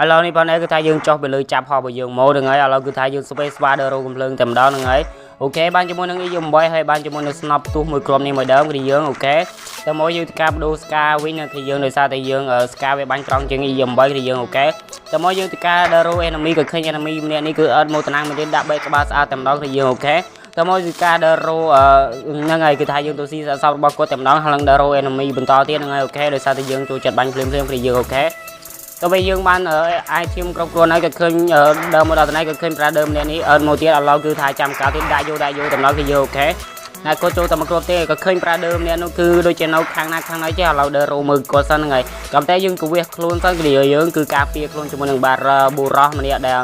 ឥឡូវនេះបងឯងគឺថាយើងចុះទៅលើចាប់ហោះរបស់យើងមកហ្នឹងហើយឥឡូវគឺថាយើង space bar ដល់រោកំភ្លើងតែម្ដងហ្នឹងហើយអូខេបានជាមួយនឹង E8 ហើយបានជាមួយនឹង snap ទុះមួយក្រុមនេះមួយដើមគឺយើងអូខេតែមកយើងការបដូរ ska វិញគឺយើងដោយសារតែយើង ska វាបាញ់ត្រង់ជាង E8 គឺយើងអូខេតែមកយើងការដល់រោ enemy ក៏ឃើញ enemy ម្នាក់នេះគឺអត់មកតំណាងមកទៀតដាក់បែកក្បាលស្អាតតែម្ដងគឺយើងអូខេតែមកគឺការដល់រោហ្នឹងហើយគឺថាយើងទៅស៊ីសសរបស់គាត់តែម្ដងហើយឡើងដល់រោ enemy បន្តទៀតហ្នឹងហើយអូខេដោយសារតែយើងចូលចិត្តបាញ់ភ្លាមៗគឺយើងអូខេទៅវិញយើងបានអាចឈាមគ្រប់គ្រាន់ហើយក៏ឃើញដើមមកដល់ថ្ងៃក៏ឃើញប្រាដើមនេះអត់មកទៀតឥឡូវគឺថាចាំកាលទៀតដាក់យកតំណគឺយើងអូខេណាគាត់ចូលតែមកគ្រប់ទេក៏ឃើញប្រាដើមនេះនោះគឺដូចជានៅខាងណាខាងណីចេះឥឡូវដើររោមើលគាត់សិនហ្នឹងហើយក៏តែយើងក៏វាខ្លួនសិនគឺយើងគឺការពារខ្លួនជាមួយនឹងបារប៊ូរ៉ោះម្នាក់ដែល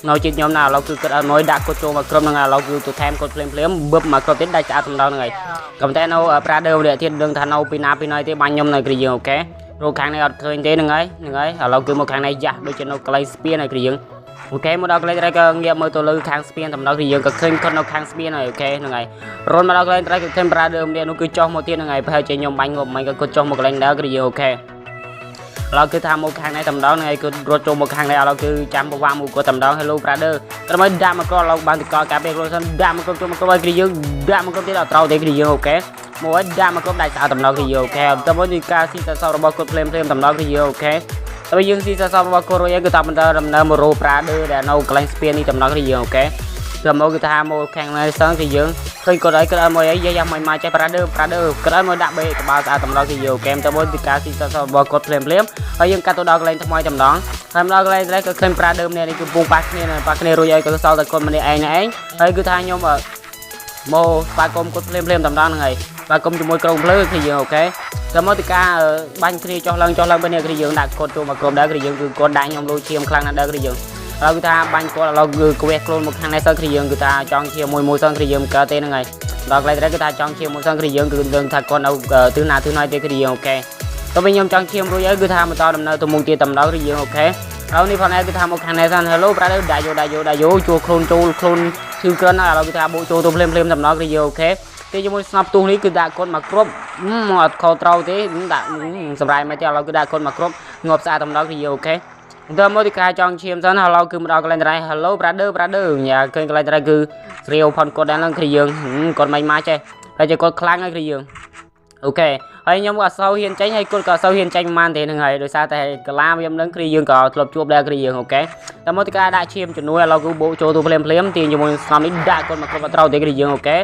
នៅជិតខ្ញុំណាឥឡូវគឺគាត់អត់មកដាក់គាត់ចូលមកគ្រប់ហ្នឹងឥឡូវគឺទៅថែមគាត់ភ្លាមបឹបមកគ្រប់ទៀតដាច់ស្អាតសម្ដងហ្នឹងហើយក៏តែនៅប្រាដើមម្នាក់ទៀតដឹងថានៅពីណាទេបាញ់ខ្ញុំនៅគឺយើងអូខេរកខាងនេះអត់ឃើញទេហ្នឹងហើយឥឡូវគឺមកខាងនេះយ៉ាស់ដូចជានៅកន្លែងស្ពានហើយគឺយើងអូខេមកដល់កន្លែងត្រៃក៏ងាកមើលទៅលើខាងស្ពានតំណគឺយើងក៏ឃើញគាត់នៅខាងស្ពានហើយអូខេហ្នឹងហើយរុនមកដល់កន្លែងត្រៃក៏ឃើញប្រាដើមនេះនោះគឺចុះមកទៀតហ្នឹងហើយប្រហែលជាខ្ញុំបាញ់ងប់មិនក៏គាត់ចុះមកកន្លែងដែរគឺយើងអូខេឥឡូវគឺថាមកខាងនេះតំណហ្នឹងហើយគឺរត់ចូលមកខាងនេះឥឡូវគឺចាំប្រវាក់មកគាត់តំណ Hello Brother ត្រឹមដាក់មកគាត់ឥឡូវបានតកការពារខ្លួនសិនដាក់មកគាត់ចូលមកគាត់គឺយើងដាក់មកគាត់ទៀតអត់ត្រូវទេគឺយើងអូខេមកដាក់មកគាត់ដាច់ស្អាតតំណគឺយើងអូខេតែមកទីការស៊ីសសរបស់គាត់ភ្លាមតំណគឺយើងអូខេតែយើងស៊ីសសរបស់គាត់រួចហើយគឺថាបន្តដំណើរមករោប្រាដើដែលនៅកន្លែងស្ពាននេះតំណគឺយើងអូខេតែមកគឺថាមកខាងនេះសិនគឺយើងឃើញគាត់ឲ្យគាត់ឲ្យមកអីយ៉ាស់មកចេះប្រាដើគាត់ឲ្យមកដាក់បេក្បាលស្អាតតំណគឺយើងអូខេតែមកទីការស៊ីសសរបស់គាត់ភ្លាមហើយយើងកាត់ទៅដល់កន្លែងថ្មីតំណហើយមកដល់កន្លែងនេះក៏ឃើញប្រាដើម្នាក់នេះគឺពុំប៉ះគ្នារួចឲ្យគាត់សល់តែគាត់ម្នាក់ឯងហើយគឺថាខ្ញុំមកស្វាគមន៍គាត់ភ្លាមតំណហ្នឹងហើយស្វាគមន៍ជាមួយក្រុមភ្លើគឺយើងអូខេតែមកទីការបាញ់គ្នាចុះឡើងបែបនេះគឺយើងដាក់គាត់ចូលមកក្រុមដែរគឺយើងគឺគាត់ដាក់ខ្ញុំលុយឈាមខ្លាំងណាស់ដែរគឺយើងឥឡូវគឺថាបាញ់គាត់ឥឡូវគឺក្វេះខ្លួនមកខាងនេះសិនគឺយើងគឺថាចង់ឈាមមួយសិនគឺយើងកើតទេហ្នឹងហើយដល់កន្លែងនេះគឺថាចង់ឈាមមួយសិនគឺយើងគឺដឹងថាគាត់នៅទិសណាទេគឺយើងអូខេទៅវិញខ្ញុំចង់ឈាមរួចហើយគឺថាបន្តដំណើរទៅមុខទៀតតំណគឺយើងអូខេហើយនេះផងដែរគឺថាមកខាងនេះសិន Hello Brother ដាក់យកជួខ្លួនជឿក្រិនឥឡូវគឺថាបូកចូលទៅភ្លាមតំណគឺយើងអូខេទីជាមួយស្នប់ទូនេះគឺដាក់គាត់មកគ្រប់អត់ខុសត្រូវទេដាក់សម្រាប់មកទៀតឥឡូវគឺដាក់គាត់មកគ្រប់ងាប់ស្អាតតំណគឺយើងអូខេទៅមកទីការចង់ឈាមសិនឥឡូវគឺមកដល់កន្លែងត្រៃ Hello Brother ញ៉ាឃើញកន្លែងត្រៃគឺស្រាវផនគាត់ដែរហ្នឹងគឺយើងគាត់មិនមកចេះតែជាគាត់ខ្លាំងហើយគឺយើងអូខេហើយខ្ញុំក៏អត់សូវហ៊ានចេញហើយគាត់ក៏អត់សូវហ៊ានចេញប៉ុន្មានទេហ្នឹងហើយដោយសារតែកាឡាវាមិនដឹងគឺយើងក៏ធ្លាប់ជួបដែរគឺយើងអូខេតែមកទីការដាក់ឈាមជំនួយឥឡូវគឺបូកចូលទៅភ្លាមទីជាមួយស្នំនេះដាក់គាត់មកគ្រប់អត់ត្រូវទេគឺយើងអូខេ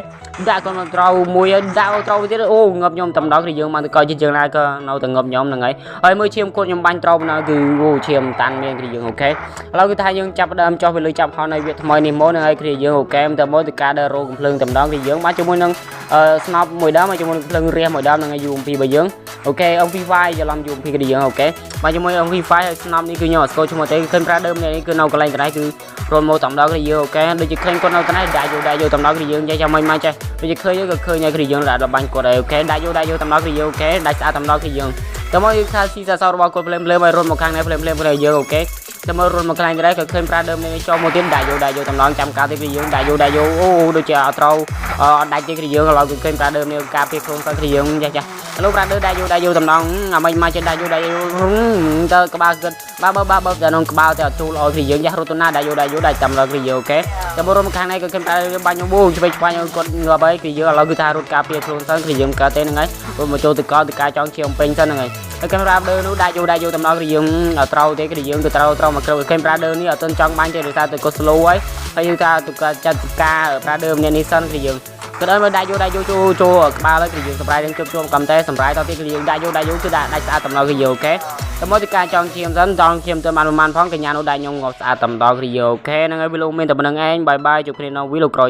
ដាក់គាត់មកត្រូវមួយដាក់ត្រូវទៀតអូងាប់ខ្ញុំតំដងគឺយើងមកទៅកោជាយើងណាក៏នៅតែងាប់ខ្ញុំហ្នឹងហើយមើលឈាមគាត់ខ្ញុំបាញ់ត្រូវណាគឺអូឈាមតាន់មានគឺយើងអូខេឥឡូវគឺថាយើងចាប់ដើមចុះវាលើចាប់ហោនៅវាថ្មីនេះមកហ្នឹងហើយគឺយើងអូខេតែមកទីការដើររោកំភ្លើងតំដងគឺយើងបានជាមួយនឹងស្នប់មួយដើមជាមួយនឹងភ្លើងរះមួយដើមហ្នឹងហើយ UMP របស់យើងអូខេ OP5 ច្រឡំ UMP គឺយើងអូខេបាទជាមួយ OP5 ហើយស្នំនេះគឺខ្ញុំអត់ស្គាល់ឈ្មោះទេឃើញប្រាដើមនេះគឺនៅកន្លែងត្រៃគឺរនមកតំដងគឺយើងអូខេដូចជាឃើញគាត់នៅត្រៃដាក់យកតំដងគឺយើងចាំមិនចេះដូចជាឃើញក៏ឃើញហើយគឺយើងដាក់បាញ់គាត់ហើយអូខេដាក់យកតំដងគឺយើងអូខេដាក់ស្អាតតំដងគឺយើងតែមកយើងថាស៊ីសសរបស់គាត់ភ្លាមឲ្យរនមកខាងនេះភ្លាមគឺយើងអូខេតែមករនមកកន្លែងត្រៃក៏ឃើញប្រាដើមនេះចូលមកទៀតដាក់យកតំដងចាំកាលទេគឺយើងដាក់យកអូដូចជាអត់ត្រូវអត់ដាច់ទេគឺយើងឥឡូវគឺឃើញប្រាដើមនេះការពារខ្លួនទៅគឺយើងចាស់លោកប្រាដើមដាក់យកតំណងអាមិនមកចេះដាក់យកទៅក្បាលគិតបើតែក្នុងក្បាលតែអត់ចូលឲ្យគឺយើងចាស់រត់ទៅណាដាក់យកដាក់តាមលើគឺយើងអូខេតែមករនមកខាងនេះក៏ឃើញប្រាដើមបាញ់បូឆ្វេងគាត់ងាប់ហើយគឺយើងឥឡូវគឺថារត់ការពារខ្លួនទៅគឺយើងកើតទេហ្នឹងហើយមកចូលទៅកោទៅការចង់ឈាមពេញទៅហ្នឹងហើយហើយកាមេរ៉ាដើរនោះដាក់យកតំណគឺយើងអត់ត្រូវទេគឺយើងទៅត្រូវមកក្រៅឃើញប្រាដើមនេះអត់ទាន់ចង់បាញ់ទេដោយសារតែគាត់ slow ហើយយើងថាទៅចាត់ការប្រាដើមនេះសិនគឺយើងក៏ដល់មកដាក់យកចូលក្បាលហើយគឺយើងសម្រាប់យើងជប់កំតែសម្រាប់តទៀតគឺយើងដាក់យកគឺដាក់ដាច់ស្អាតតំណគឺយើងអូខេតែមកទីការចង់ឈាមសិនចង់ឈាមទៅបានផងកញ្ញានោះដាក់ខ្ញុំងាប់ស្អាតតំណគឺយើងអូខេហ្នឹងហើយវីឡូមានតែប៉ុណ្្នឹងឯងបាយជួបគ្នានៅវីឡូក្រោយ